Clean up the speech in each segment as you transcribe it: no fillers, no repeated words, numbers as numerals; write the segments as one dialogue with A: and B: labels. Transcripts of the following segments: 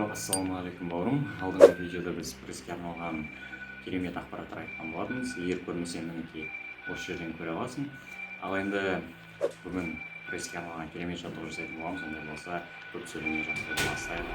A: Ассалаумағалейкум бауырым. Алдыңғы видеода біз преске арналған керемет ақпараттар айтқан болатынбыз. Егер көрмесең, мінекей осы жерден көре аласың. Ал енді бүгін преске арналған керемет жаттығу жасайтын боламыз. Сондай болса, көп сөйлемей жаттығуды бастайық.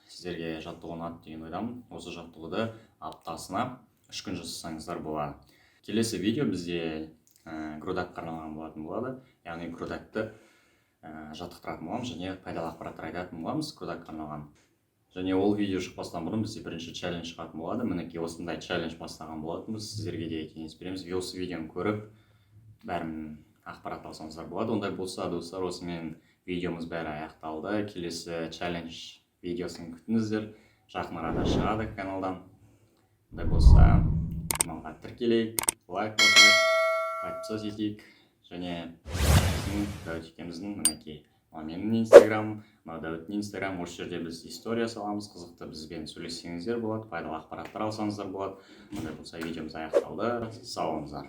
A: сіздерге жаттығу ұнады деген ойдамын. Осы жаттығуды аптасына 3 күн жасасаңыздар болады. Келесі видео бізде грудакқа арналған болатын болады. Яғни грудакты жаттықтыратын боламыз және пайдалы ақпараттар айтатын боламыз грудакқа арналған. Және ол видео шықпастан бұрын бізде бірінші челлендж шығатын болады. Мінекей осындай челлендж бастаған болатынбыз. Сіздерге де кеңес береміз. Осы видеоны көріп, бәрін ақпарат алсаңыздар болады. Ондай болса, достар, осымен видеомыз бәрі аяқталды. Келесі челлендж видеосын күтіңіздер. Жақын арада шығады каналдан. Ондай болса, каналға тіркелейік, лайк басайық, подписаться етейік. Және Дәуіт екеуміздің мінекей менің инстаграм, Дәуіттің инстаграм, осы жерде біз история саламыз, қызықты бізбен сөйлессеңіздер болады, пайдалы ақпараттар алсаңыздар болады. Ондай болса, видеомыз аяқталды. Сау болыңыздар.